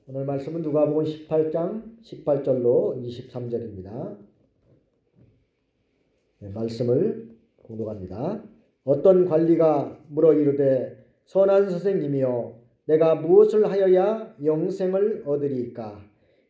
오늘 말씀은 누가복음 18장 18절로 23절입니다. 말씀을 공독합니다. 어떤 관리가 물어 이르되 선한 선생님이여 내가 무엇을 하여야 영생을 얻으리이까?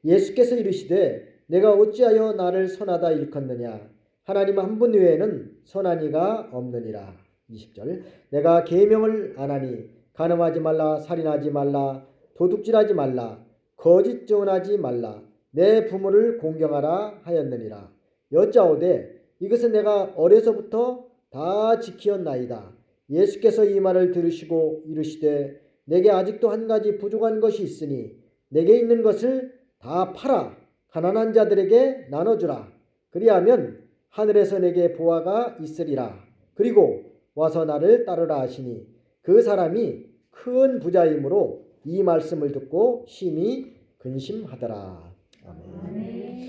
예수께서 이르시되 내가 어찌하여 나를 선하다 일컫느냐? 하나님 한 분 외에는 선한 이가 없느니라. 20절 내가 계명을 안 하니 간음하지 말라, 살인하지 말라, 도둑질하지 말라, 거짓 증언하지 말라, 내 부모를 공경하라 하였느니라. 여짜오되 이것은 내가 어려서부터 다 지키었나이다. 예수께서 이 말을 들으시고 이르시되 내게 아직도 한 가지 부족한 것이 있으니 내게 있는 것을 다 팔아 가난한 자들에게 나눠주라. 그리하면 하늘에서 내게 보화가 있으리라. 그리고 와서 나를 따르라 하시니 그 사람이 큰 부자이므로 이 말씀을 듣고 심히 근심하더라. 아멘.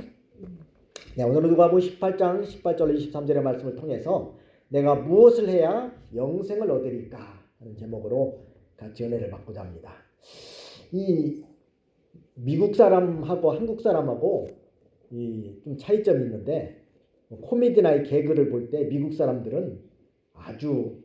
네, 오늘은 누가복음 18장 18절로 23절의 말씀을 통해서 내가 무엇을 해야 영생을 얻으리까 하는 제목으로 같이 은혜를 받고자 합니다. 이 미국 사람하고 한국 사람하고 좀 차이점이 있는데, 코미디나 이 개그를 볼 때 미국 사람들은 아주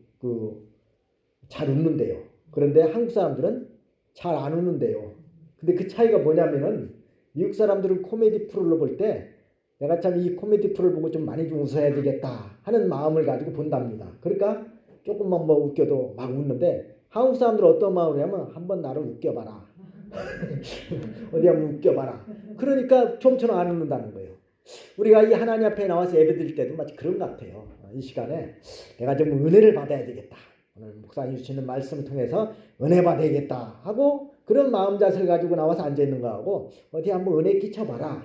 잘 웃는데요. 그런데 한국 사람들은 잘 안 웃는데요. 근데 그 차이가 뭐냐면은 미국 사람들은 코미디 프로를 볼 때 내가 참 이 코미디 프로를 보고 좀 많이 좀 웃어야 되겠다 하는 마음을 가지고 본답니다. 그러니까 조금만 뭐 웃겨도 막 웃는데, 한국 사람들은 어떤 마음이냐면 한번 나를 웃겨봐라. 어디 한번 웃겨봐라. 그러니까 좀처럼 안 웃는다는 거예요. 우리가 이 하나님 앞에 나와서 예배드릴 때도 마치 그런 것 같아요. 이 시간에 내가 좀 은혜를 받아야 되겠다. 오늘 목사님 주시는 말씀을 통해서 은혜 받아야겠다 하고 그런 마음 자세를 가지고 나와서 앉아있는 거하고 어디 한번 은혜 끼쳐봐라.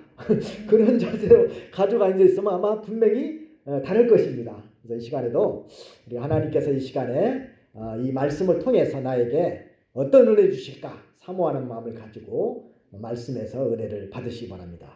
그런 자세로 가지고 앉아있으면 아마 분명히 다를 것입니다. 그래서 이 시간에도 우리 하나님께서 이 시간에 이 말씀을 통해서 나에게 어떤 은혜 주실까 사모하는 마음을 가지고 말씀에서 은혜를 받으시기 바랍니다.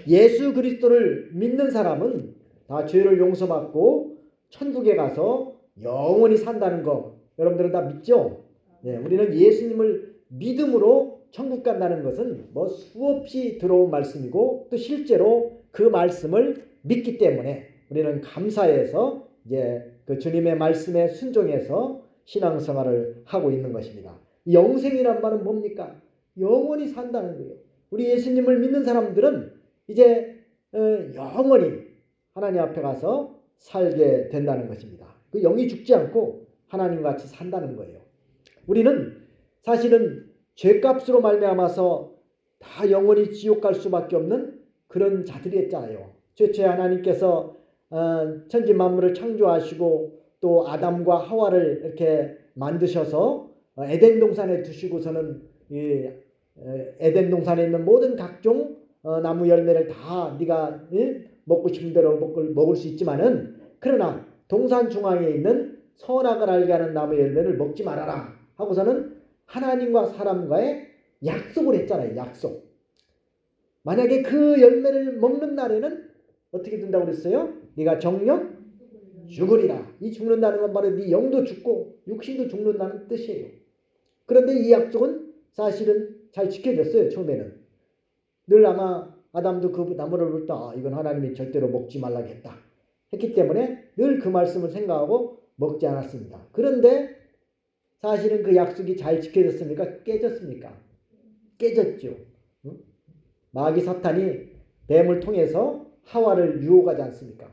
예수 그리스도를 믿는 사람은 다 죄를 용서받고 천국에 가서 영원히 산다는 거 여러분들은 다 믿죠? 네, 우리는 예수님을 믿음으로 천국 간다는 것은 뭐 수없이 들어온 말씀이고 또 실제로 그 말씀을 믿기 때문에 우리는 감사해서 이제 그 주님의 말씀에 순종해서 신앙생활을 하고 있는 것입니다. 영생이란 말은 뭡니까? 영원히 산다는 거예요. 우리 예수님을 믿는 사람들은 이제 영원히 하나님 앞에 가서 살게 된다는 것입니다. 그 영이 죽지 않고 하나님같이 산다는 거예요. 우리는 사실은 죄값으로 말미암아서 다 영원히 지옥 갈 수밖에 없는 그런 자들이었잖아요. 최초에 하나님께서 천지 만물을 창조하시고 또 아담과 하와를 이렇게 만드셔서 에덴 동산에 두시고서는 에덴 동산에 있는 모든 각종 나무 열매를 다 네가 먹고 싶은 대로 먹을 수 있지만은, 그러나 동산 중앙에 있는 선악을 알게 하는 나무 열매를 먹지 말아라 하고서는 하나님과 사람과의 약속을 했잖아요. 약속. 만약에 그 열매를 먹는 날에는 어떻게 된다고 그랬어요? 네가 정령 죽으리라. 이 죽는다는 건 바로 네 영도 죽고 육신도 죽는다는 뜻이에요. 그런데 이 약속은 사실은 잘 지켜졌어요. 처음에는 늘 아마 아담도 그 나무를 볼 때 이건 하나님이 절대로 먹지 말라겠다 했기 때문에 늘 그 말씀을 생각하고 먹지 않았습니다. 그런데 사실은 그 약속이 잘 지켜졌습니까? 깨졌습니까? 깨졌죠. 마귀 사탄이 뱀을 통해서 하와를 유혹하지 않습니까?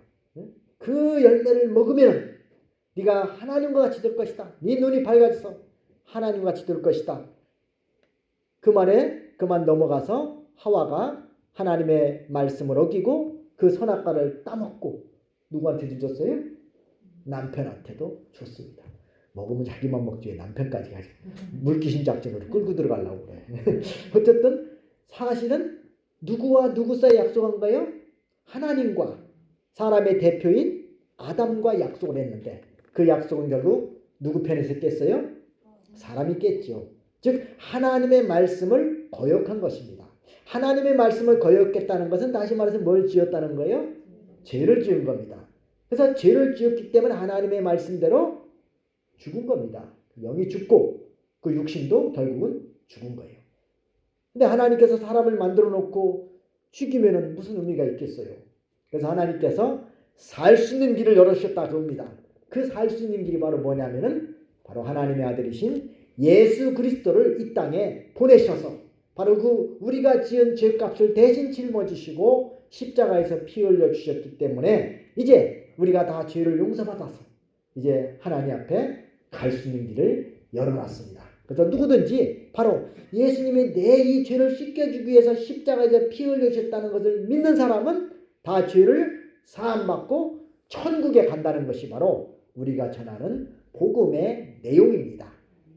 그 열매를 먹으면 네가 하나님과 같이 될 것이다. 네 눈이 밝아져서 하나님과 같이 될 것이다. 그 말에 그만 넘어가서 하와가 하나님의 말씀을 어기고 그 선악과를 따먹고 누구한테 줬어요? 남편한테도 줬습니다. 먹으면 자기만 먹지 왜 남편까지 가지. 물귀신 작전으로 끌고 들어가려고 그래. 어쨌든 사실은 누구와 누구 사이에 약속한 거예요? 하나님과 사람의 대표인 아담과 약속을 했는데 그 약속은 결국 누구 편에서 깼어요? 사람이 깼죠. 즉 하나님의 말씀을 거역한 것입니다. 하나님의 말씀을 거역했다는 것은 다시 말해서 뭘 지었다는 거예요? 죄를 지은 겁니다. 그래서 죄를 지었기 때문에 하나님의 말씀대로 죽은 겁니다. 영이 죽고 그 육신도 결국은 죽은 거예요. 근데 하나님께서 사람을 만들어 놓고 죽이면은 무슨 의미가 있겠어요? 그래서 하나님께서 살 수 있는 길을 열어주셨다 그럽니다. 그 살 수 있는 길이 바로 뭐냐면은 바로 하나님의 아들이신 예수 그리스도를 이 땅에 보내셔서 바로 그 우리가 지은 죄값을 대신 짊어지시고 십자가에서 피 흘려 주셨기 때문에 이제 우리가 다 죄를 용서받아서 이제 하나님 앞에 갈 수 있는 길을 열어놨습니다. 그래서 누구든지 바로 예수님이 내 이 죄를 씻겨주기 위해서 십자가에서 피 흘려주셨다는 것을 믿는 사람은 다 죄를 사함받고 천국에 간다는 것이 바로 우리가 전하는 복음의 내용입니다.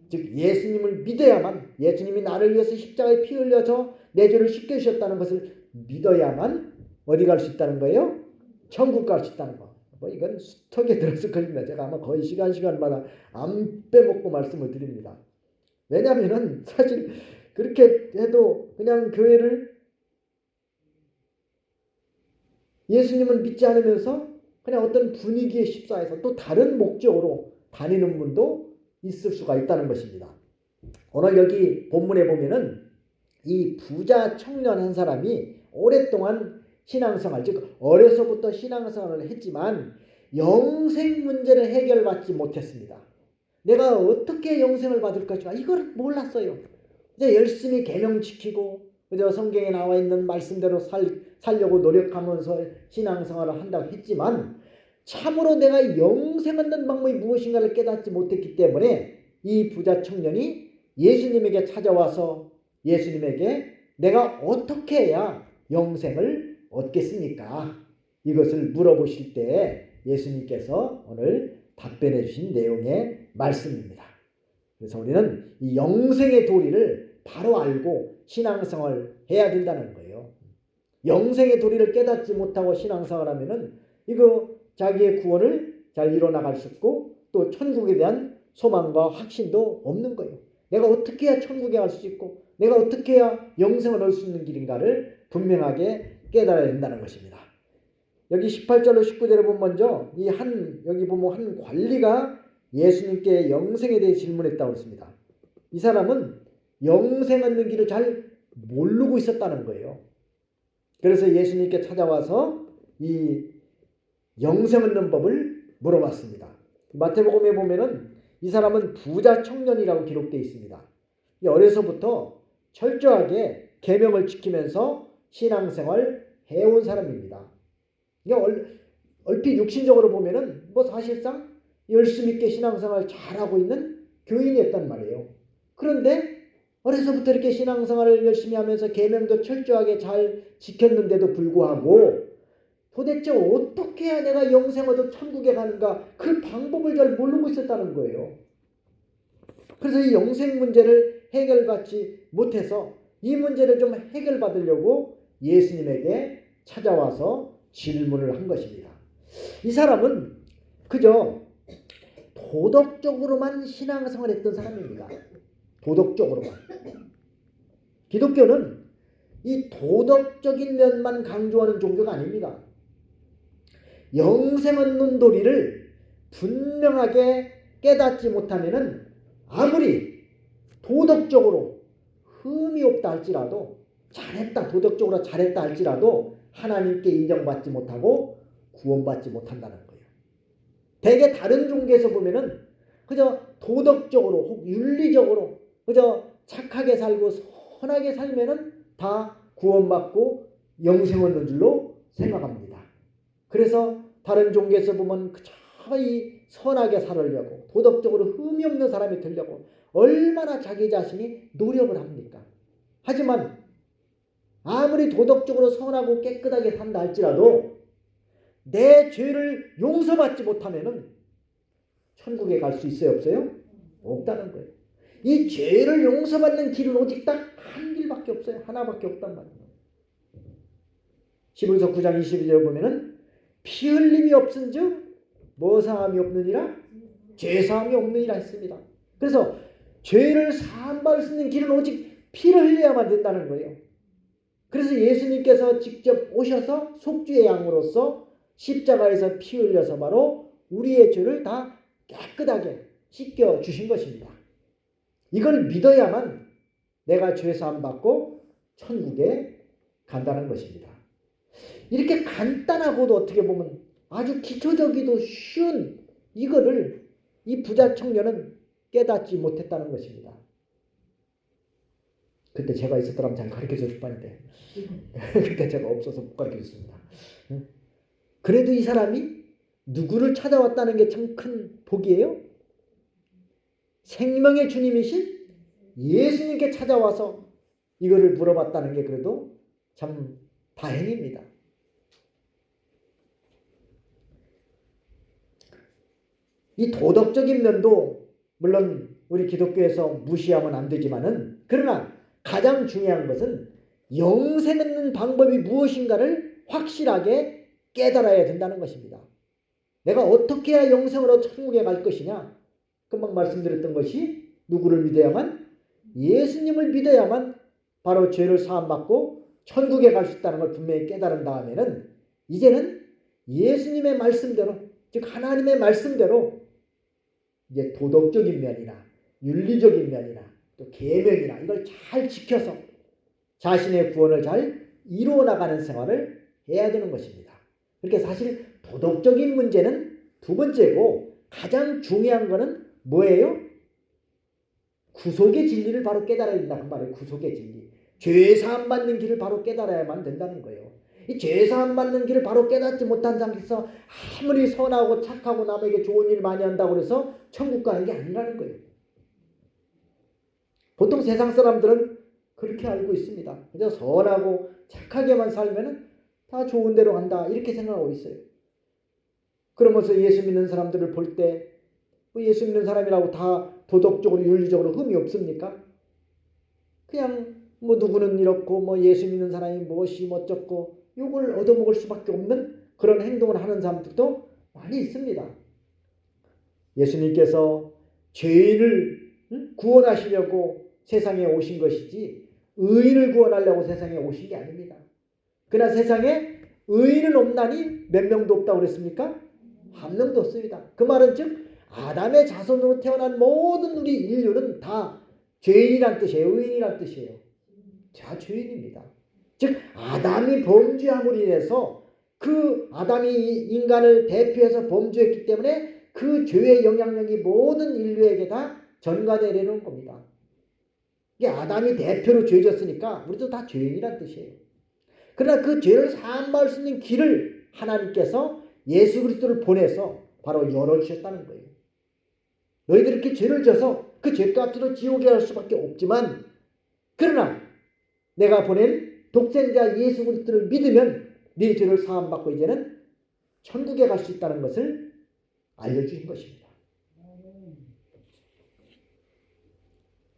즉 예수님을 믿어야만, 예수님이 나를 위해서 십자가에 피 흘려서 내 죄를 씻겨주셨다는 것을 믿어야만 어디 갈 수 있다는 거예요? 천국 갈 수 있다는 거. 이건 수턱에 들어서 걸립니다. 제가 아마 거의 시간마다 안 빼먹고 말씀을 드립니다. 왜냐하면 사실 그렇게 해도 그냥 교회를 예수님을 믿지 않으면서 그냥 어떤 분위기에 휩싸여서 또 다른 목적으로 다니는 분도 있을 수가 있다는 것입니다. 오늘 여기 본문에 보면은 이 부자 청년 한 사람이 오랫동안 신앙생활, 즉 어려서부터 신앙생활을 했지만 영생 문제를 해결받지 못했습니다. 내가 어떻게 영생을 받을 것인가 이걸 몰랐어요. 이제 열심히 계명 지키고 그저 성경에 나와 있는 말씀대로 살려고 노력하면서 신앙생활을 한다고 했지만 참으로 내가 영생 얻는 방법이 무엇인가를 깨닫지 못했기 때문에 이 부자 청년이 예수님에게 찾아와서 예수님에게 내가 어떻게 해야 영생을 얻겠습니까? 이것을 물어보실 때 예수님께서 오늘 답변해 주신 내용의 말씀입니다. 그래서 우리는 이 영생의 도리를 바로 알고 신앙생활 해야 된다는 거예요. 영생의 도리를 깨닫지 못하고 신앙생활 하면은 이거 자기의 구원을 잘 이뤄나갈 수 없고 또 천국에 대한 소망과 확신도 없는 거예요. 내가 어떻게 해야 천국에 갈 수 있고 내가 어떻게 해야 영생을 얻을 수 있는 길인가를 분명하게 깨달아야 된다는 것입니다. 여기 18절로 19절에 보면 먼저 여기 보면 한 관리가 예수님께 영생에 대해 질문했다고 했습니다. 이 사람은 영생 얻는 길을 잘 모르고 있었다는 거예요. 그래서 예수님께 찾아와서 이 영생 얻는 법을 물어봤습니다. 마태복음에 보면은 이 사람은 부자 청년이라고 기록되어 있습니다. 어려서부터 철저하게 계명을 지키면서 신앙생활 해온 사람입니다. 얼핏 육신적으로 보면은 사실상 열심히 있게 신앙생활 잘하고 있는 교인이었단 말이에요. 그런데 어려서부터 이렇게 신앙생활을 열심히 하면서 계명도 철저하게 잘 지켰는데도 불구하고 도대체 어떻게 해야 내가 영생 얻어 천국에 가는가 그 방법을 잘 모르고 있었다는 거예요. 그래서 이 영생 문제를 해결받지 못해서 이 문제를 좀 해결받으려고 예수님에게 찾아와서 질문을 한 것입니다. 이 사람은 그저 도덕적으로만 신앙생활을 했던 사람입니다. 도덕적으로만. 기독교는 이 도덕적인 면만 강조하는 종교가 아닙니다. 영생 얻는 도리를 분명하게 깨닫지 못하면은 아무리 도덕적으로 흠이 없다 할지라도 도덕적으로 잘했다 할지라도 하나님께 인정받지 못하고 구원받지 못한다는 거예요. 대개 다른 종교에서 보면은 그저 도덕적으로 혹 윤리적으로 그저 착하게 살고 선하게 살면은 다 구원받고 영생 얻는 줄로 생각합니다. 그래서 다른 종교에서 보면 그저 이 선하게 살으려고 도덕적으로 흠이 없는 사람이 되려고 얼마나 자기 자신이 노력을 합니까? 하지만 아무리 도덕적으로 선하고 깨끗하게 산다 할지라도 내 죄를 용서받지 못하면은 천국에 갈 수 있어요, 없어요? 없다는 거예요. 이 죄를 용서받는 길은 오직 딱 한 길밖에 없어요. 하나밖에 없단 말이에요. 히브리서 9장 22절에 보면은 피 흘림이 없은즉 뭐 사함이 없느니라? 죄 사함이 없느니라 했습니다. 그래서 죄를 사함받을 수 있는 길은 오직 피를 흘려야만 된다는 거예요. 그래서 예수님께서 직접 오셔서 속죄의 양으로서 십자가에서 피 흘려서 바로 우리의 죄를 다 깨끗하게 씻겨 주신 것입니다. 이걸 믿어야만 내가 죄 사함 받고 천국에 간다는 것입니다. 이렇게 간단하고도 어떻게 보면 아주 기초적이도 쉬운 이거를 이 부자 청년은 깨닫지 못했다는 것입니다. 그때 제가 있었더라면 잘 가르쳐줄 뻔인데 그때 제가 없어서 못 가르쳐줬습니다. 그래도 이 사람이 누구를 찾아왔다는 게 참 큰 복이에요. 생명의 주님이신 예수님께 찾아와서 이거를 물어봤다는 게 그래도 참 다행입니다. 이 도덕적인 면도 물론 우리 기독교에서 무시하면 안 되지만은 그러나 가장 중요한 것은 영생 얻는 방법이 무엇인가를 확실하게 깨달아야 된다는 것입니다. 내가 어떻게 해야 영생으로 천국에 갈 것이냐? 금방 말씀드렸던 것이 누구를 믿어야만? 예수님을 믿어야만 바로 죄를 사함받고 천국에 갈 수 있다는 걸 분명히 깨달은 다음에는 이제는 예수님의 말씀대로 즉 하나님의 말씀대로 이제 도덕적인 면이나 윤리적인 면이나 또 계명이나 이걸 잘 지켜서 자신의 구원을 잘 이루어 나가는 생활을 해야 되는 것입니다. 그렇게 사실 도덕적인 문제는 두 번째고 가장 중요한 것은 뭐예요? 구속의 진리를 바로 깨달아야 된다는 말이에요. 구속의 진리. 죄사함 받는 길을 바로 깨달아야만 된다는 거예요. 이 죄사함 받는 길을 바로 깨닫지 못한 상태에서 아무리 선하고 착하고 남에게 좋은 일 많이 한다고 해서 천국 가는 게 아니라는 거예요. 보통 세상 사람들은 그렇게 알고 있습니다. 그래서 선하고 착하게만 살면 다 좋은 데로 간다 이렇게 생각하고 있어요. 그러면서 예수 믿는 사람들을 볼 때 예수 믿는 사람이라고 다 도덕적으로 윤리적으로 흠이 없습니까? 그냥 뭐 누구는 이렇고 뭐 예수 믿는 사람이 무엇이 어쩌고 이걸 얻어먹을 수밖에 없는 그런 행동을 하는 사람들도 많이 있습니다. 예수님께서 죄인을 구원하시려고 세상에 오신 것이지 의인을 구원하려고 세상에 오신 게 아닙니다. 그러나 세상에 의인은 없나니 몇 명도 없다고 그랬습니까? 한 명도 없습니다. 그 말은 즉 아담의 자손으로 태어난 모든 우리 인류는 다 죄인이란 뜻이에요. 의인이란 뜻이에요. 다 죄인입니다. 즉 아담이 범죄함으로 인해서 그 아담이 인간을 대표해서 범죄했기 때문에 그 죄의 영향력이 모든 인류에게 다 전가되려는 겁니다. 이게 아담이 대표로 죄졌으니까 우리도 다 죄인이란 뜻이에요. 그러나 그 죄를 사함받을 수 있는 길을 하나님께서 예수 그리스도를 보내서 바로 열어주셨다는 거예요. 너희들이 이렇게 죄를 져서 그 죄값으로 지옥에 갈 수밖에 없지만 그러나 내가 보낸 독생자 예수 그리스도를 믿으면 네 죄를 사함받고 이제는 천국에 갈 수 있다는 것을 알려주신 것입니다.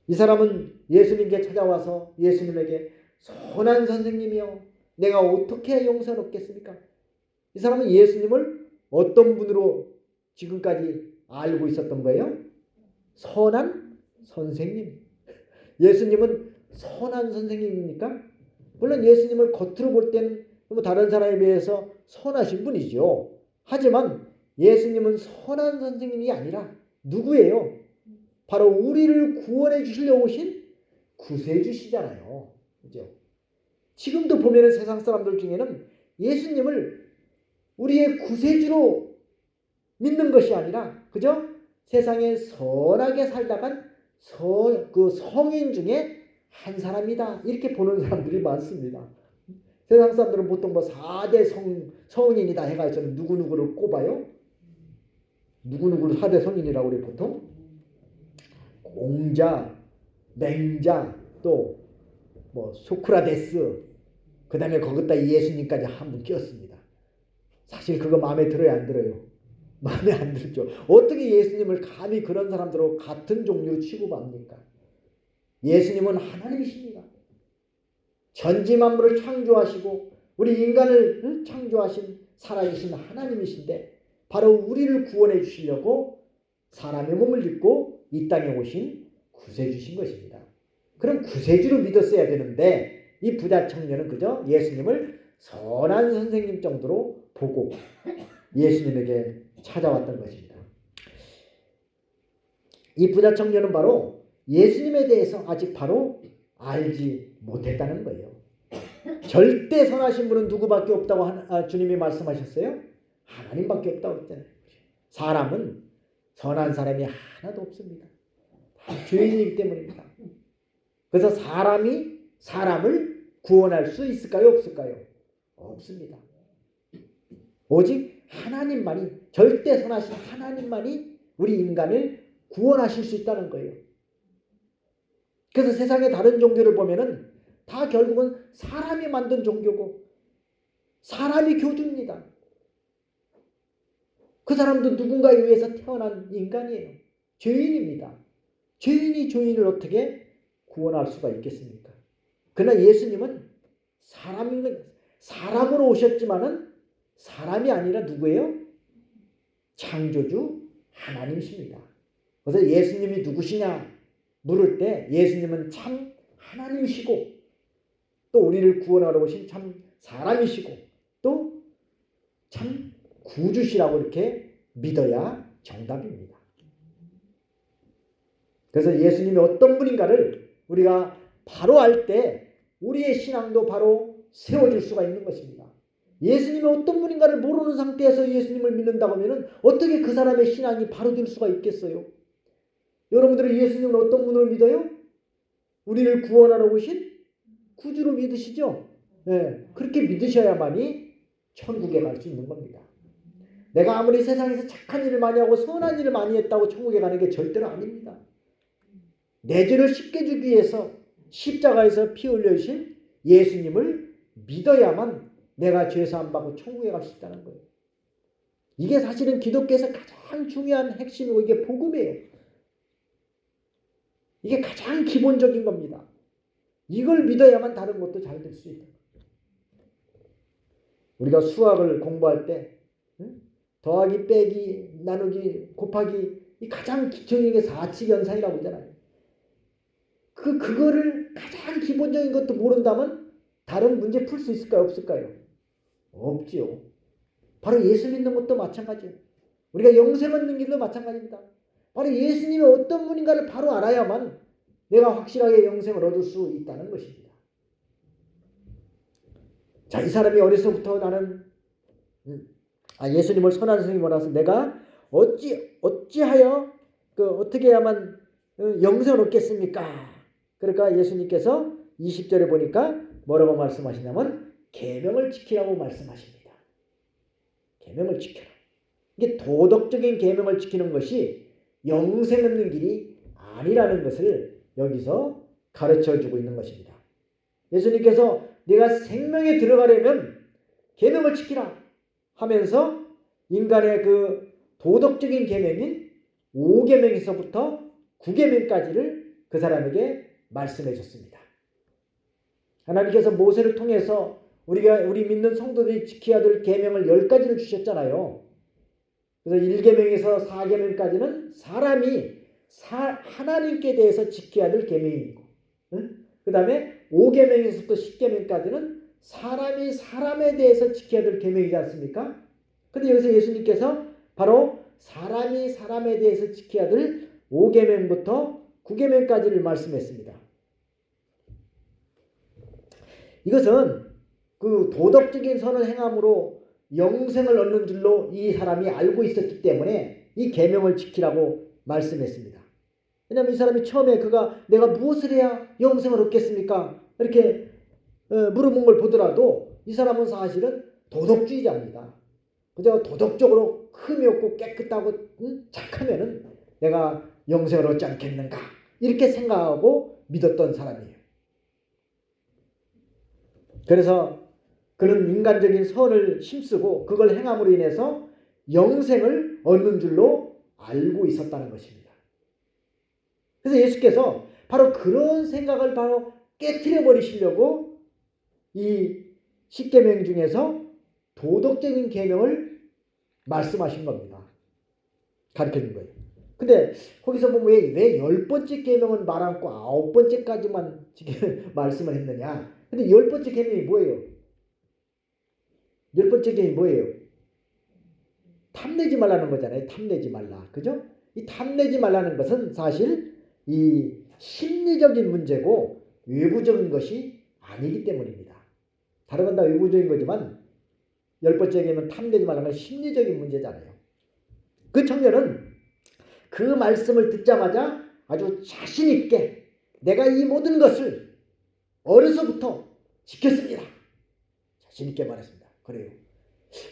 이 사람은 예수님께 찾아와서 예수님에게 선한 선생님이여 내가 어떻게 용서를 얻겠습니까? 이 사람은 예수님을 어떤 분으로 지금까지 알고 있었던 거예요? 선한 선생님. 예수님은 선한 선생님입니까? 물론 예수님을 겉으로 볼 때는 다른 사람에 비해서 선하신 분이죠. 하지만 예수님은 선한 선생님이 아니라 누구예요? 바로 우리를 구원해 주시려고 오신 구세주시잖아요. 그죠? 지금도 보면은 세상 사람들 중에는 예수님을 우리의 구세주로 믿는 것이 아니라 그죠? 세상에 선하게 살다간 그 성인 중에 한 사람이다 이렇게 보는 사람들이 많습니다. 세상 사람들은 보통 뭐 4대 성인이다 해가지고 누구누구를 꼽아요. 누구누구를 4대 성인이라고 그래 보통. 공자, 맹자, 또 뭐 소크라테스, 그 다음에 거기다 예수님까지 한 분 끼웠습니다. 사실 그거 마음에 들어요, 안 들어요? 마음에 안 들죠. 어떻게 예수님을 감히 그런 사람들하고 같은 종류로 취급합니까? 예수님은 하나님이십니다. 전지만물을 창조하시고 우리 인간을 창조하신 살아계신 하나님이신데 바로 우리를 구원해 주시려고 사람의 몸을 입고 이 땅에 오신 구세주신 것입니다. 그럼 구세주로 믿었어야 되는데 이 부자 청년은 그저 예수님을 선한 선생님 정도로 보고 예수님에게 찾아왔던 것입니다. 이 부자 청년은 바로 예수님에 대해서 아직 바로 알지 못했다는 거예요. 절대 선하신 분은 누구밖에 없다고 주님이 말씀하셨어요? 하나님밖에 없다고 했잖아요. 사람은 선한 사람이 하나도 없습니다. 다 죄인이기 때문입니다. 그래서 사람이 사람을 구원할 수 있을까요? 없을까요? 없습니다. 오직 하나님만이, 절대 선하신 하나님만이 우리 인간을 구원하실 수 있다는 거예요. 그래서 세상의 다른 종교를 보면은 다 결국은 사람이 만든 종교고 사람이 교주입니다. 그 사람도 누군가에 의해서 태어난 인간이에요. 죄인입니다. 죄인이 죄인을 어떻게 구원할 수가 있겠습니까? 그러나 예수님은 사람으로 오셨지만은 사람이 아니라 누구예요? 창조주 하나님이십니다. 그래서 예수님이 누구시냐 물을 때 예수님은 참 하나님이시고 또 우리를 구원하러 오신 참 사람이시고 또 참 구주시라고 이렇게 믿어야 정답입니다. 그래서 예수님이 어떤 분인가를 우리가 바로 알 때 우리의 신앙도 바로 세워질 수가 있는 것입니다. 예수님이 어떤 분인가를 모르는 상태에서 예수님을 믿는다고 하면 어떻게 그 사람의 신앙이 바로 될 수가 있겠어요? 여러분들은 예수님은 어떤 분을 믿어요? 우리를 구원하러 오신 구주로 믿으시죠? 네, 그렇게 믿으셔야만이 천국에 갈 수 있는 겁니다. 내가 아무리 세상에서 착한 일을 많이 하고 선한 일을 많이 했다고 천국에 가는 게 절대로 아닙니다. 내 죄를 씻게 주기 위해서 십자가에서 피 흘려주신 예수님을 믿어야만 내가 죄사함 받고 천국에 갈 수 있다는 거예요. 이게 사실은 기독교에서 가장 중요한 핵심이고 이게 복음이에요. 이게 가장 기본적인 겁니다. 이걸 믿어야만 다른 것도 잘 될 수 있다. 우리가 수학을 공부할 때 더하기, 빼기, 나누기, 곱하기 이 가장 기초적인 게 사칙연산이라고 하잖아요. 그거를 가장 기본적인 것도 모른다면 다른 문제 풀 수 있을까요? 없을까요? 없지요. 바로 예수 믿는 것도 마찬가지예요. 우리가 영생 얻는 길도 마찬가지입니다. 바로 예수님이 어떤 분인가를 바로 알아야만 내가 확실하게 영생을 얻을 수 있다는 것입니다. 자, 이 사람이 어려서부터 나는 예수님을 선한 선생님이 알아서 내가 어찌하여 어떻게 해야만 영생을 얻겠습니까? 그러니까 예수님께서 20절에 보니까 뭐라고 말씀하시냐면 계명을 지키라고 말씀하십니다. 계명을 지켜라. 이게 도덕적인 계명을 지키는 것이 영생 얻는 길이 아니라는 것을 여기서 가르쳐주고 있는 것입니다. 예수님께서 네가 생명에 들어가려면 계명을 지키라 하면서 인간의 그 도덕적인 계명인 5계명에서부터 9계명까지를 그 사람에게 말씀해 줬습니다. 하나님께서 모세를 통해서 우리 믿는 성도들이 지켜야 될 계명을 10가지를 주셨잖아요. 그래서 1계명에서 4계명까지는 사람이 하나님께 대해서 지켜야 될 계명이고, 그 다음에 5계명에서부터 10계명까지는 사람이 사람에 대해서 지켜야 될 계명이지 않습니까? 근데 여기서 예수님께서 바로 사람이 사람에 대해서 지켜야 될 5계명부터 9계명까지를 말씀했습니다. 이것은 그 도덕적인 선을 행함으로 영생을 얻는 줄로 이 사람이 알고 있었기 때문에 이 계명을 지키라고 말씀했습니다. 왜냐하면 이 사람이 처음에 내가 무엇을 해야 영생을 얻겠습니까? 이렇게 물어본 걸 보더라도 이 사람은 사실은 도덕주의자입니다. 그저 도덕적으로 흠이 없고 깨끗하고 착하면은 내가 영생을 얻지 않겠는가 이렇게 생각하고 믿었던 사람이에요. 그래서 그는 인간적인 선을 힘쓰고 그걸 행함으로 인해서 영생을 얻는 줄로 알고 있었다는 것입니다. 그래서 예수께서 바로 그런 생각을 바로 깨트려 버리시려고 이 10계명 중에서 도덕적인 계명을 말씀하신 겁니다. 가르쳐 준 거예요. 근데 거기서 보면 왜 10번째 계명은 말 않고 9번째까지만 말씀을 했느냐? 근데 10번째 계명이 뭐예요? 10번째 계명이 뭐예요? 탐내지 말라는 거잖아요. 탐내지 말라. 그죠? 이 탐내지 말라는 것은 사실 이 심리적인 문제고 외부적인 것이 아니기 때문입니다. 다른 건 다 외부적인 거지만 10번째 얘기는 탐내지 말라는 건 심리적인 문제잖아요. 그 청년은 그 말씀을 듣자마자 아주 자신 있게 내가 이 모든 것을 어려서부터 지켰습니다. 자신 있게 말했습니다. 그래요.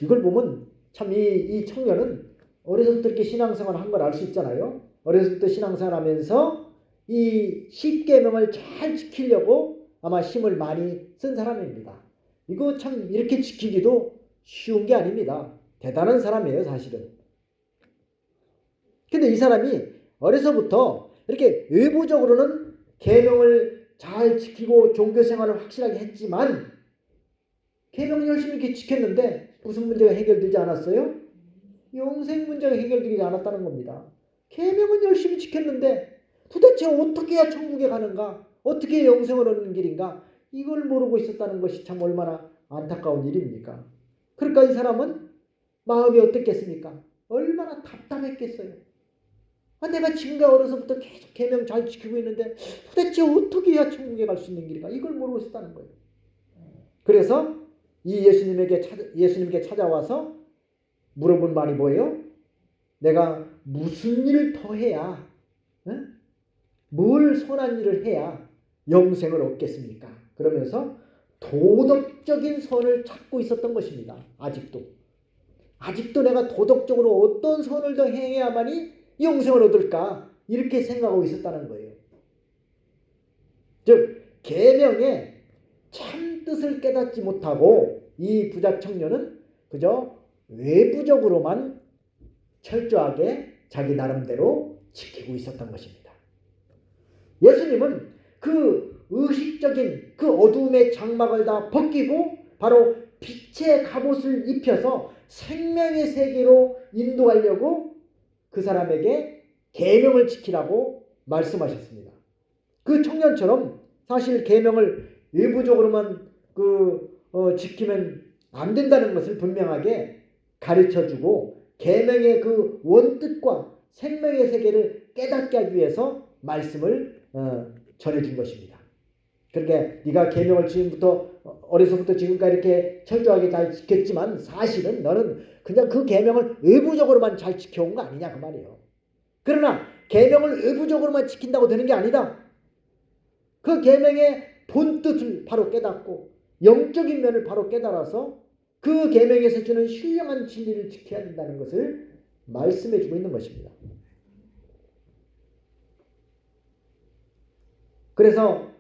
이걸 보면 참 이 청년은 어려서부터 이렇게 신앙생활을 한 걸 알 수 있잖아요. 어려서부터 신앙생활 하면서 이 10계명을 잘 지키려고 아마 힘을 많이 쓴 사람입니다. 이거 참 이렇게 지키기도 쉬운 게 아닙니다. 대단한 사람이에요, 사실은. 근데 이 사람이 어려서부터 이렇게 외부적으로는 계명을 잘 지키고 종교생활을 확실하게 했지만 계명 열심히 이렇게 지켰는데 무슨 문제가 해결되지 않았어요? 영생 문제가 해결되지 않았다는 겁니다. 계명은 열심히 지켰는데 도대체 어떻게 해야 천국에 가는가? 어떻게 영생을 얻는 길인가? 이걸 모르고 있었다는 것이 참 얼마나 안타까운 일입니까? 그러니까 이 사람은 마음이 어떻겠습니까? 얼마나 답답했겠어요. 내가 지금까지 어려서부터 계속 계명 잘 지키고 있는데 도대체 어떻게 해야 천국에 갈 수 있는 길인가? 이걸 모르고 있었다는 거예요. 그래서 이 예수님께 찾아와서 물어본 말이 뭐예요? 내가 무슨 일을 더 해야, 뭘 선한 일을 해야 영생을 얻겠습니까? 그러면서 도덕적인 선을 찾고 있었던 것입니다. 아직도 내가 도덕적으로 어떤 선을 더 행해야만이 영생을 얻을까? 이렇게 생각하고 있었다는 거예요. 즉 계명의 참 뜻을 깨닫지 못하고 이 부자 청년은 그저 외부적으로만 철저하게 자기 나름대로 지키고 있었던 것입니다. 예수님은 그 의식적인 그 어두움의 장막을 다 벗기고 바로 빛의 갑옷을 입혀서 생명의 세계로 인도하려고 그 사람에게 계명을 지키라고 말씀하셨습니다. 그 청년처럼 사실 계명을 외부적으로만 지키면 안 된다는 것을 분명하게 가르쳐주고 계명의 그 원뜻과 생명의 세계를 깨닫게 하기 위해서 말씀을 전해준 것입니다. 그러니까 네가 계명을 어려서부터 지금까지 이렇게 철저하게 잘 지켰지만 사실은 너는 그냥 그 계명을 외부적으로만 잘 지켜온 거 아니냐 그 말이에요. 그러나 계명을 외부적으로만 지킨다고 되는 게 아니다. 그 계명의 본뜻을 바로 깨닫고 영적인 면을 바로 깨달아서 그 계명에서 주는 신령한 진리를 지켜야 된다는 것을 말씀해 주고 있는 것입니다. 그래서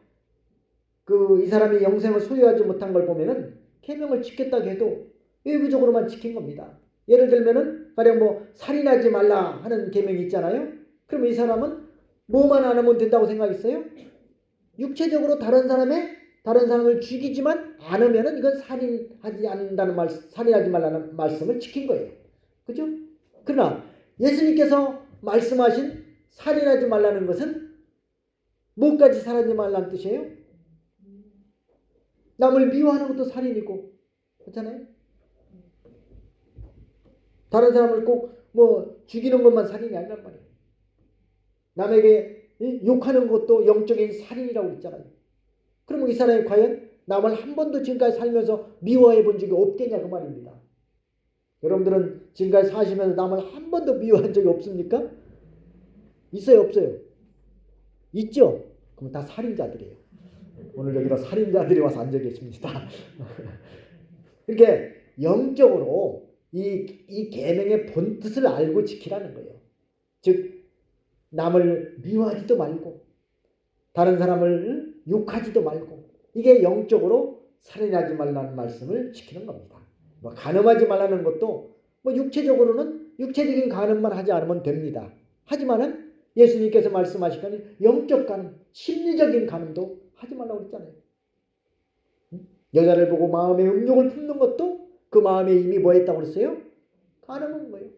이 사람이 영생을 소유하지 못한 걸 보면은 계명을 지켰다고 해도 외부적으로만 지킨 겁니다. 예를 들면은 가령 살인하지 말라 하는 계명이 있잖아요. 그럼 이 사람은 뭐만 안 하면 된다고 생각했어요? 육체적으로 다른 사람을 죽이지만 않으면은 이건 살인하지 말라는 말씀을 지킨 거예요. 그죠? 그러나 예수님께서 말씀하신 살인하지 말라는 것은 뭐까지 살인하지 말라는 뜻이에요? 남을 미워하는 것도 살인이고, 그렇잖아요? 다른 사람을 꼭 죽이는 것만 살인이 아니란 말이에요. 남에게 욕하는 것도 영적인 살인이라고 했잖아요. 그러면 이 사람이 과연 남을 한 번도 지금까지 살면서 미워해 본 적이 없겠냐 그 말입니다. 여러분들은 지금까지 사시면서 남을 한 번도 미워한 적이 없습니까? 있어요, 없어요? 있죠? 그럼 다 살인자들이에요. 오늘 여기다 살인자들이 와서 앉아 계십니다. 이렇게 영적으로 이 계명의 본뜻을 알고 지키라는 거예요. 즉 남을 미워하지도 말고 다른 사람을 욕하지도 말고 이게 영적으로 살인하지 말라는 말씀을 지키는 겁니다. 간음하지 말라는 것도 육체적으로는 육체적인 간음만 하지 않으면 됩니다. 하지만은 예수님께서 말씀하시거니 영적 간음, 심리적인 간음도 하지 말라고 했잖아요. 여자를 보고 마음에 음욕을 품는 것도 그 마음에 이미 뭐 했다고 그랬어요? 간음한 거예요.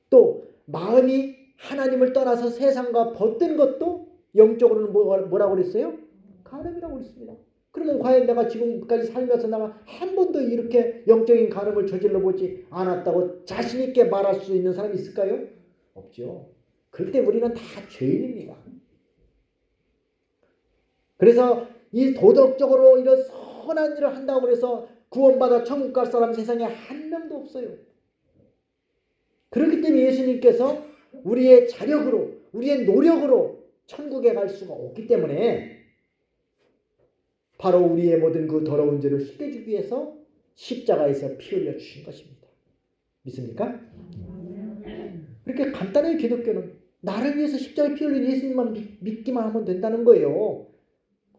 또 마음이 하나님을 떠나서 세상과 벗든 것도 영적으로는 뭐라고 그랬어요? 간음이라고 그랬습니다. 그러면 과연 내가 지금까지 살면서 내가 한 번도 이렇게 영적인 간음을 저질러 보지 않았다고 자신 있게 말할 수 있는 사람이 있을까요? 없죠. 그럴 때 우리는 다 죄인입니다. 그래서 이 도덕적으로 이런 선한 일을 한다고 해서 구원받아 천국 갈 사람 세상에 한 명도 없어요. 그렇기 때문에 예수님께서 우리의 자력으로, 우리의 노력으로 천국에 갈 수가 없기 때문에 바로 우리의 모든 그 더러운 죄를 씻겨주기 위해서 십자가에서 피 흘려 주신 것입니다. 믿습니까? 그렇게 간단해요. 기독교는 나를 위해서 십자가에 피 흘린 예수님만 믿기만 하면 된다는 거예요.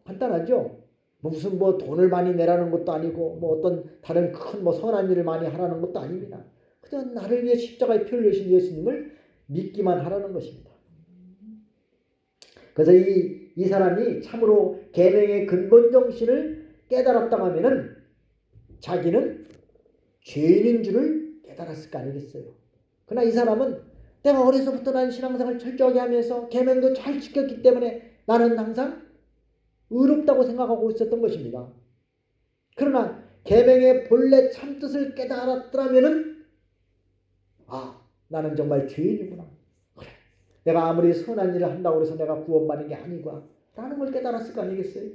간단하죠? 무슨 돈을 많이 내라는 것도 아니고 어떤 다른 큰 선한 일을 많이 하라는 것도 아닙니다. 그냥 나를 위해 십자가에 피 흘리신 예수님을 믿기만 하라는 것입니다. 그래서 이 사람이 참으로 계명의 근본 정신을 깨달았다고 하면은 자기는 죄인인 줄을 깨달았을 거 아니겠어요. 그러나 이 사람은 내가 어려서부터 난 신앙생활을 철저하게 하면서 계명도 잘 지켰기 때문에 나는 항상 의롭다고 생각하고 있었던 것입니다. 그러나 계명의 본래 참뜻을 깨달았더라면은 나는 정말 죄인이구나. 그래, 내가 아무리 선한 일을 한다고 해서 내가 구원받는 게 아니구나 라는 걸 깨달았을 거 아니겠어요.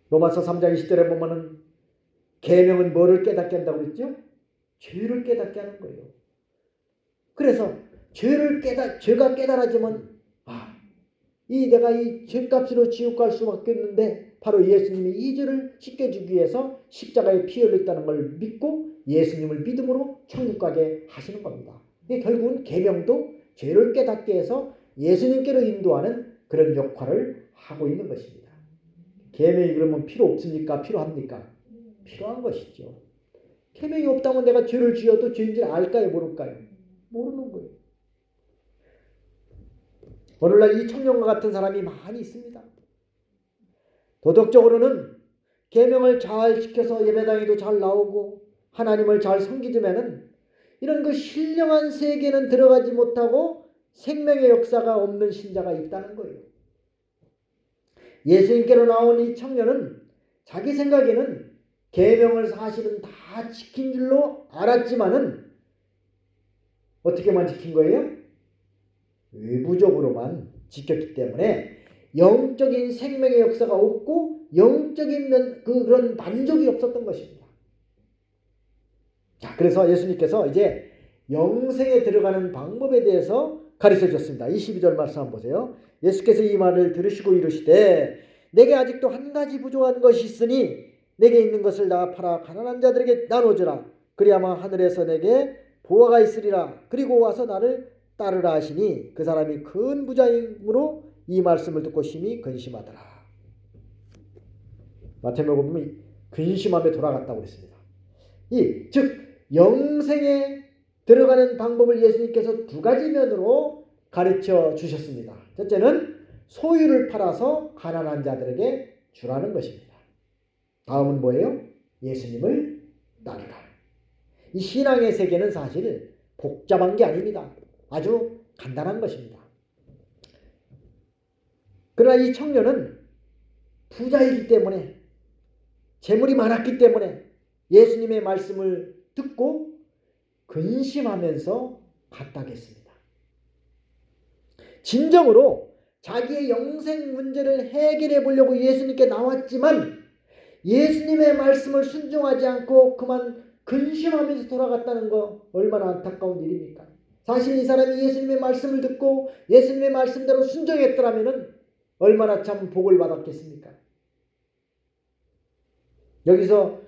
로마서 3장 20절에 보면은 계명은 뭐를 깨닫게 한다고 그랬죠? 죄를 깨닫게 하는 거예요. 그래서 죄가 깨달아지면 내가 이 죄값으로 지옥 갈 수밖에 없는데 바로 예수님이 이 죄를 씻겨주기 위해서 십자가에 피 흘렸다는 걸 믿고 예수님을 믿음으로 천국 가게 하시는 겁니다. 이게 결국은 계명도 죄를 깨닫게 해서 예수님께로 인도하는 그런 역할을 하고 있는 것입니다. 계명이 그러면 필요 없습니까? 필요합니까? 필요한 것이죠. 계명이 없다면 내가 죄를 지어도 죄인지를 알까요? 모를까요? 모르는 거예요. 오늘날 이 청년과 같은 사람이 많이 있습니다. 도덕적으로는 계명을 잘 지켜서 예배당에도 잘 나오고 하나님을 잘 섬기지만은 이런 그 신령한 세계는 들어가지 못하고 생명의 역사가 없는 신자가 있다는 거예요. 예수님께로 나온 이 청년은 자기 생각에는 계명을 사실은 다 지킨 줄로 알았지만은 어떻게만 지킨 거예요? 외부적으로만 지켰기 때문에 영적인 생명의 역사가 없고 영적인 그런 만족이 없었던 것입니다. 자, 그래서 예수님께서 이제 영생에 들어가는 방법에 대해서 가르쳐 주셨습니다. 22절 말씀 한번 보세요. 예수께서 이 말을 들으시고 이르시되 내게 아직도 한 가지 부족한 것이 있으니 내게 있는 것을 다 팔아 가난한 자들에게 나눠주라. 그리하면 하늘에서 내게 보화가 있으리라. 그리고 와서 나를 따르라 하시니 그 사람이 큰 부자이므로 이 말씀을 듣고 심히 근심하더라. 마태복음 보면 근심함에 돌아갔다고 그랬습니다. 즉 영생에 들어가는 방법을 예수님께서 두 가지 면으로 가르쳐 주셨습니다. 첫째는 소유를 팔아서 가난한 자들에게 주라는 것입니다. 다음은 뭐예요? 예수님을 따르라. 이 신앙의 세계는 사실 복잡한 게 아닙니다. 아주 간단한 것입니다. 그러나 이 청년은 부자이기 때문에 재물이 많았기 때문에 예수님의 말씀을 듣고 근심하면서 갔다겠습니다. 진정으로 자기의 영생 문제를 해결해 보려고 예수님께 나왔지만 예수님의 말씀을 순종하지 않고 그만 근심하면서 돌아갔다는 거 얼마나 안타까운 일입니까? 사실 이 사람이 예수님의 말씀을 듣고 예수님의 말씀대로 순종했더라면 얼마나 참 복을 받았겠습니까? 여기서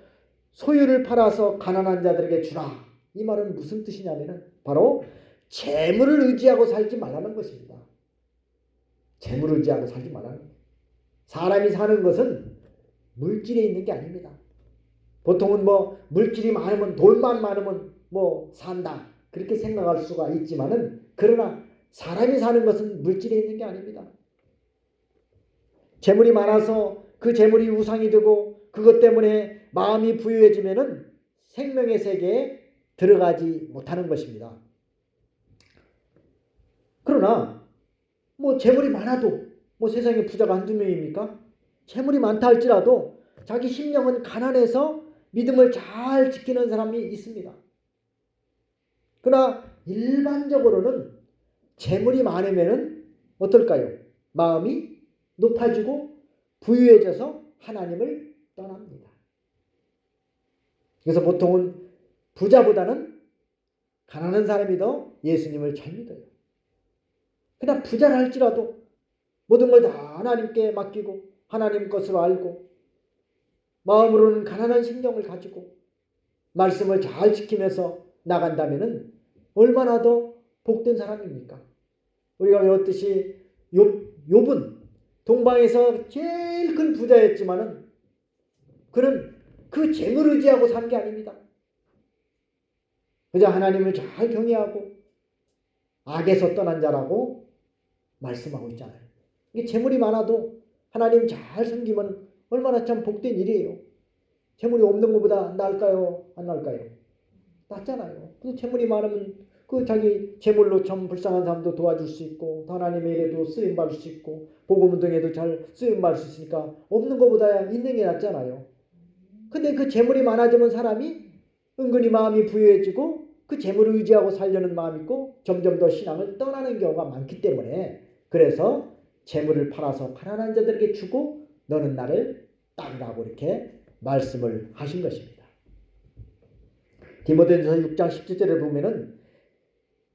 소유를 팔아서 가난한 자들에게 주라. 이 말은 무슨 뜻이냐면 바로 재물을 의지하고 살지 말라는 것입니다. 재물을 의지하고 살지 말라는 거예요. 사람이 사는 것은 물질에 있는 게 아닙니다. 보통은 물질이 많으면 돈만 많으면 산다 그렇게 생각할 수가 있지만은 그러나 사람이 사는 것은 물질에 있는 게 아닙니다. 재물이 많아서 그 재물이 우상이 되고 그것 때문에 마음이 부유해지면은 생명의 세계에 들어가지 못하는 것입니다. 그러나 재물이 많아도 세상에 부자가 한두 명입니까? 재물이 많다 할지라도 자기 심령은 가난해서 믿음을 잘 지키는 사람이 있습니다. 그러나 일반적으로는 재물이 많으면은 어떨까요? 마음이 높아지고 부유해져서 하나님을 떠납니다. 그래서 보통은 부자보다는 가난한 사람이 더 예수님을 잘 믿어요. 그러나 부자라 할지라도 모든 걸 다 하나님께 맡기고 하나님 것으로 알고 마음으로는 가난한 심령을 가지고 말씀을 잘 지키면서 나간다면 얼마나 더 복된 사람입니까? 우리가 외웠듯이 욥은 동방에서 제일 큰 부자였지만은 그는 그 재물을 의지하고 산 게 아닙니다. 그저 하나님을 잘 경외하고 악에서 떠난 자라고 말씀하고 있잖아요. 이게 재물이 많아도 하나님 잘 섬기면 얼마나 참 복된 일이에요. 재물이 없는 것보다 나을까요? 안 나을까요? 낫잖아요. 그 재물이 많으면 그 자기 재물로 참 불쌍한 사람도 도와줄 수 있고 하나님의 일에도 쓰임받을 수 있고 복음 운동에도 잘 쓰임받을 수 있으니까 없는 것보다 있는 게 낫잖아요. 근데 그 재물이 많아지면 사람이 은근히 마음이 부유해지고 그 재물을 의지하고 살려는 마음이 있고 점점 더 신앙을 떠나는 경우가 많기 때문에 그래서 재물을 팔아서 가난한 자들에게 주고 너는 나를 따르라고 이렇게 말씀을 하신 것입니다. 디모데전서 6장 17절에 보면은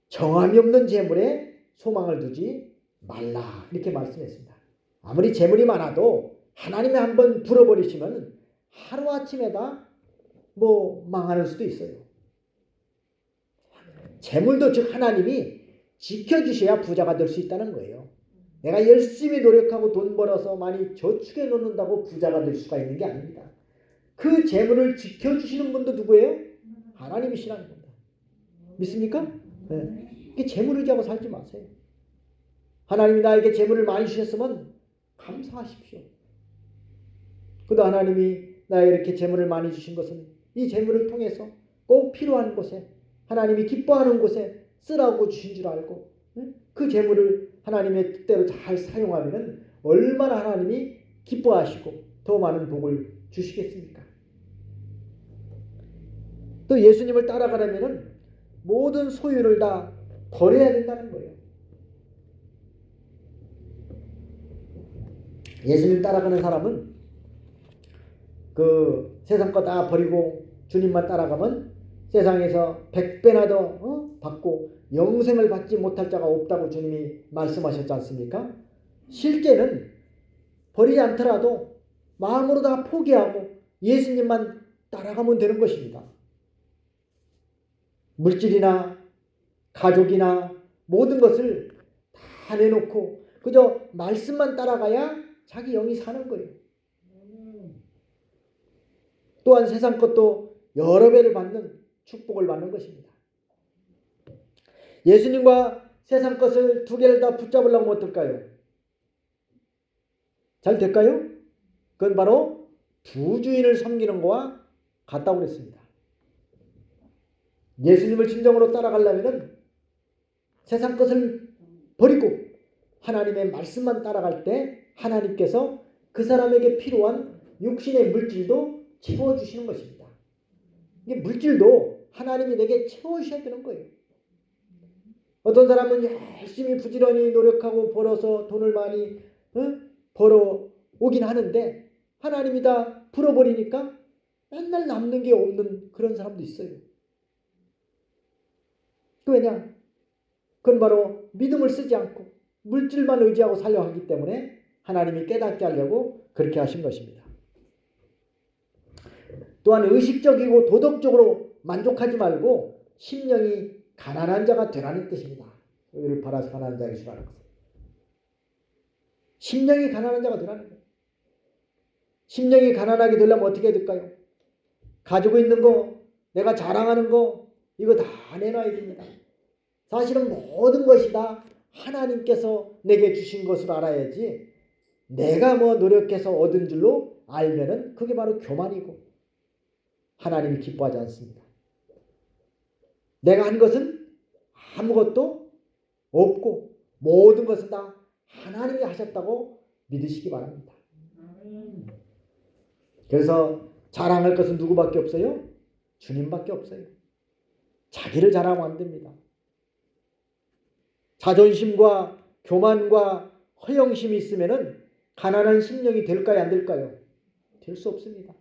정함이 없는 재물에 소망을 두지 말라 이렇게 말씀했습니다. 아무리 재물이 많아도 하나님이 한번 불어버리시면 하루아침에다 망하는 수도 있어요. 재물도 즉 하나님이 지켜주셔야 부자가 될 수 있다는 거예요. 내가 열심히 노력하고 돈 벌어서 많이 저축해 놓는다고 부자가 될 수가 있는 게 아닙니다. 그 재물을 지켜주시는 분도 누구예요? 하나님이시라는 겁니다. 믿습니까? 네. 이게 재물을 의지하고 살지 마세요. 하나님이 나에게 재물을 많이 주셨으면 감사하십시오. 그도 하나님이 나에게 이렇게 재물을 많이 주신 것은 이 재물을 통해서 꼭 필요한 곳에 하나님이 기뻐하는 곳에 쓰라고 주신 줄 알고 그 재물을 하나님의 뜻대로 잘 사용하면 얼마나 하나님이 기뻐하시고 더 많은 복을 주시겠습니까? 또 예수님을 따라가려면 모든 소유를 다 버려야 된다는 거예요. 예수님 따라가는 사람은 그 세상 거 다 버리고 주님만 따라가면 세상에서 100배나 더 받고 영생을 받지 못할 자가 없다고 주님이 말씀하셨지 않습니까? 실제는 버리지 않더라도 마음으로 다 포기하고 예수님만 따라가면 되는 것입니다. 물질이나 가족이나 모든 것을 다 내놓고 그저 말씀만 따라가야 자기 영이 사는 거예요. 또한 세상 것도 여러 배를 받는 축복을 받는 것입니다. 예수님과 세상 것을 두 개를 다 붙잡으려고 하면 어떨까요? 잘 될까요? 그건 바로 두 주인을 섬기는 거와 같다고 그랬습니다. 예수님을 진정으로 따라가려면 세상 것을 버리고 하나님의 말씀만 따라갈 때 하나님께서 그 사람에게 필요한 육신의 물질도 채워주시는 것입니다. 이게 물질도 하나님이 내게 채워주셔야 되는 거예요. 어떤 사람은 열심히 부지런히 노력하고 벌어서 돈을 많이 벌어 오긴 하는데 하나님이 다 풀어버리니까 맨날 남는 게 없는 그런 사람도 있어요. 왜냐? 그건 바로 믿음을 쓰지 않고 물질만 의지하고 살려 하기 때문에 하나님이 깨닫게 하려고 그렇게 하신 것입니다. 또한 의식적이고 도덕적으로 만족하지 말고 심령이 가난한 자가 되라는 뜻입니다. 이를 팔아서 가난한 자가 되라는 것. 심령이 가난한 자가 되라는 거예요. 심령이 가난하게 되려면 어떻게 될까요? 가지고 있는 거, 내가 자랑하는 거 이거 다 내놔야 됩니다. 사실은 모든 것이 다 하나님께서 내게 주신 것을 알아야지 내가 노력해서 얻은 줄로 알면은 그게 바로 교만이고 하나님이 기뻐하지 않습니다. 내가 한 것은 아무것도 없고 모든 것은 다 하나님이 하셨다고 믿으시기 바랍니다. 그래서 자랑할 것은 누구밖에 없어요? 주님밖에 없어요. 자기를 자랑하면 안 됩니다. 자존심과 교만과 허영심이 있으면은 가난한 심령이 될까요, 안 될까요? 될 수 없습니다.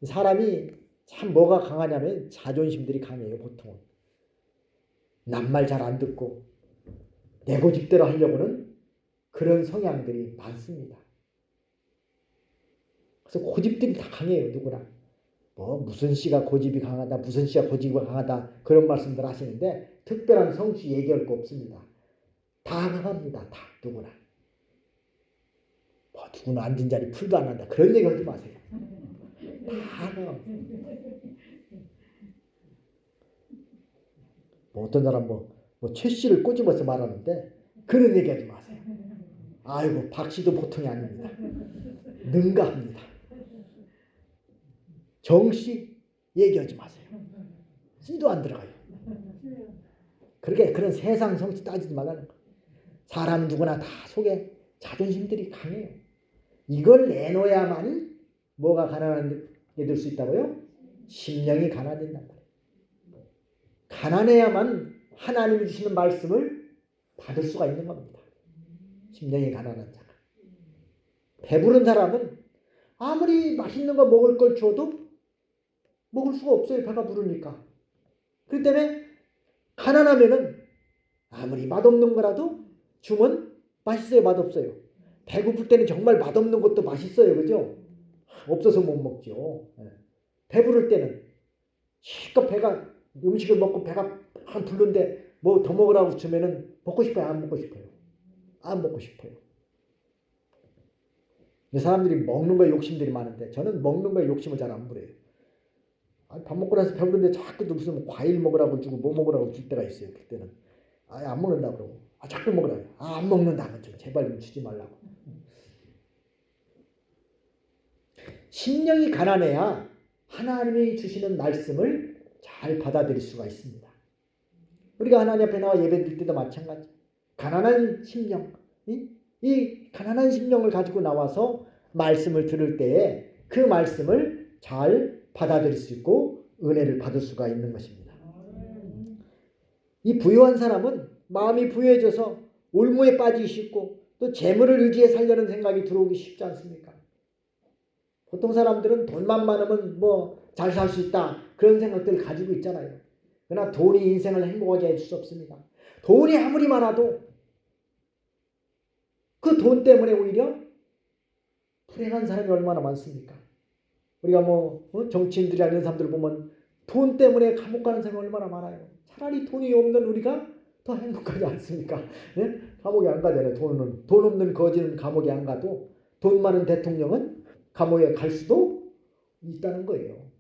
사람이 참 뭐가 강하냐면 자존심들이 강해요, 보통은. 남 말 잘 안 듣고 내 고집대로 하려고는 그런 성향들이 많습니다. 그래서 고집들이 다 강해요, 누구나. 뭐 무슨 씨가 고집이 강하다, 무슨 씨가 고집이 강하다 그런 말씀들 하시는데 특별한 성씨 얘기할 거 없습니다. 다 강합니다, 다 누구나. 뭐 누구는 앉은 자리 풀도 안 한다 그런 얘기 하지 마세요. 다 강합니다. 뭐 어떤 사람 뭐 최 씨를 꼬집어서 말하는데 그런 얘기 하지 마세요. 아이고 박 씨도 보통이 아닙니다. 능가합니다. 정 씨 얘기하지 마세요. 씨도 안 들어가요. 그렇게 그런 세상 성취 따지지 말라는 거. 사람 누구나 다 속에 자존심들이 강해요. 이걸 내놓아야만 뭐가 가난하게 될 수 있다고요? 심령이 가난해진단 말이에요. 가난해야만 하나님이 주시는 말씀을 받을 수가 있는 겁니다. 심령이 가난한 자가. 배부른 사람은 아무리 맛있는 거 먹을 걸 줘도 먹을 수가 없어요. 배가 부르니까. 그렇기 때문에 가난하면은 아무리 맛없는 거라도 주면 맛있어요, 맛없어요? 배고플 때는 정말 맛없는 것도 맛있어요, 그죠? 없어서 못 먹죠. 배부를 때는 실컷 배가 음식을 먹고 배가 한 부른데 뭐 더 먹으라고 주면은 먹고 싶어요, 안 먹고 싶어요? 안 먹고 싶어요. 사람들이 먹는 거에 욕심들이 많은데 저는 먹는 거에 욕심을 잘 안 부려요. 밥 먹고 나서 배부른데 자꾸 무슨 과일 먹으라고 주고 뭐 먹으라고 줄 때가 있어요. 그때는 안 먹는다 그러고 자꾸 먹으라고 안 먹는다 하면 제발 좀 주지 말라고. 심령이 가난해야 하나님이 주시는 말씀을 잘 받아들일 수가 있습니다. 우리가 하나님 앞에 나와 예배드릴 때도 마찬가지. 가난한 심령, 이 가난한 심령을 가지고 나와서 말씀을 들을 때에 그 말씀을 잘 받아들일 수 있고 은혜를 받을 수가 있는 것입니다. 이 부유한 사람은 마음이 부유해져서 올무에 빠지기 쉽고 또 재물을 의지해 살려는 생각이 들어오기 쉽지 않습니까? 보통 사람들은 돈만 많으면 뭐 잘 살 수 있다 그런 생각들을 가지고 있잖아요. 그러나 돈이 인생을 행복하게 해줄 수 없습니다. 돈이 아무리 많아도 그 돈 때문에 오히려 불행한 사람이 얼마나 많습니까? 우리가 정치인들이나 이런 사람들 보면 돈 때문에 감옥 가는 사람이 얼마나 많아요. 차라리 돈이 없는 우리가 더 행복하지 않습니까? 네? 감옥에 안 가잖아요. 돈 없는 거지는 감옥에 안 가도 돈 많은 대통령은 감옥에 갈 수도 있다는 거예요.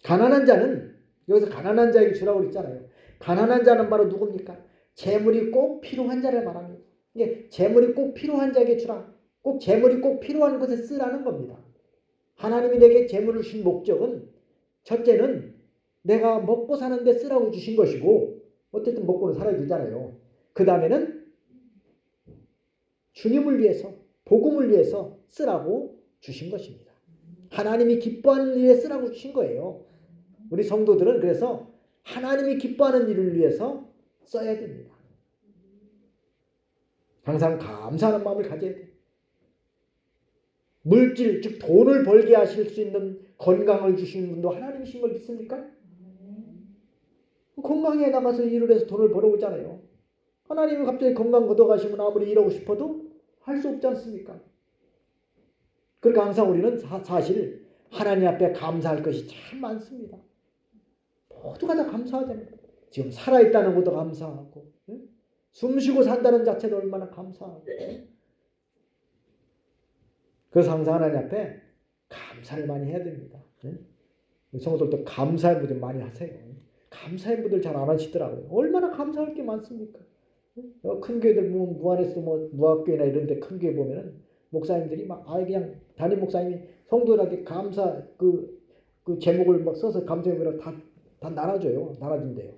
가난한 자는 여기서 가난한 자에게 주라고 그랬잖아요. 가난한 자는 바로 누굽니까? 재물이 꼭 필요한 자를 말합니다. 이게 재물이 꼭 필요한 자에게 주라. 꼭 재물이 꼭 필요한 곳에 쓰라는 겁니다. 하나님이 내게 재물을 주신 목적은 첫째는 내가 먹고 사는데 쓰라고 주신 것이고 어쨌든 먹고는 살아야 되잖아요. 그 다음에는 주님을 위해서 복음을 위해서 쓰라고 주신 것입니다. 하나님이 기뻐하는 일에 쓰라고 주신 거예요. 우리 성도들은 그래서 하나님이 기뻐하는 일을 위해서 써야 됩니다. 항상 감사하는 마음을 가져야 돼요. 물질, 즉 돈을 벌게 하실 수 있는 건강을 주신 분도 하나님이신 걸 믿습니까? 건강에 나가서 일을 해서 돈을 벌어오잖아요. 하나님이 갑자기 건강 걷어가시면 아무리 일하고 싶어도 할 수 없지 않습니까? 그러니까 항상 우리는 사실 하나님 앞에 감사할 것이 참 많습니다. 모두가 다 감사하잖아요. 지금 살아있다는 것도 감사하고 숨쉬고 산다는 자체도 얼마나 감사하고 그래서 항상 하나님 앞에 감사를 많이 해야 됩니다. 성도들도 감사의 무대 많이 하세요. 감사의 무대를 잘 안 하시더라고요. 얼마나 감사할 게 많습니까? 큰 교회들 무안에서 무학교회나 이런 데 큰 교회 보면은 목사님들이 막 그냥 담임 목사님이 성도들한테 감사 그 제목을 막 써서 감사의를 다 나눠줘요. 나눠준대요.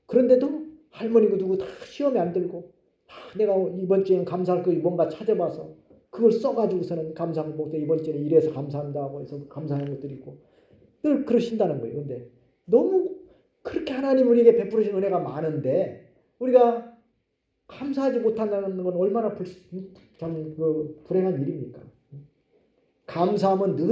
그런데도 할머니고 누구 다 시험에 안 들고 내가 이번 주에는 감사할 거 뭔가 찾아봐서 그걸 써가지고서는 감사하고 목사 이번 주에는 이래서 감사합니다 하고 해서 감사하는 것들이 있고 늘 그러신다는 거예요. 근데 너무 그렇게 하나님 우리에게 베풀으신 은혜가 많은데 우리가 감사하지 못한다는 건 얼마나 참 불행한 일입니까? 감사함은 늘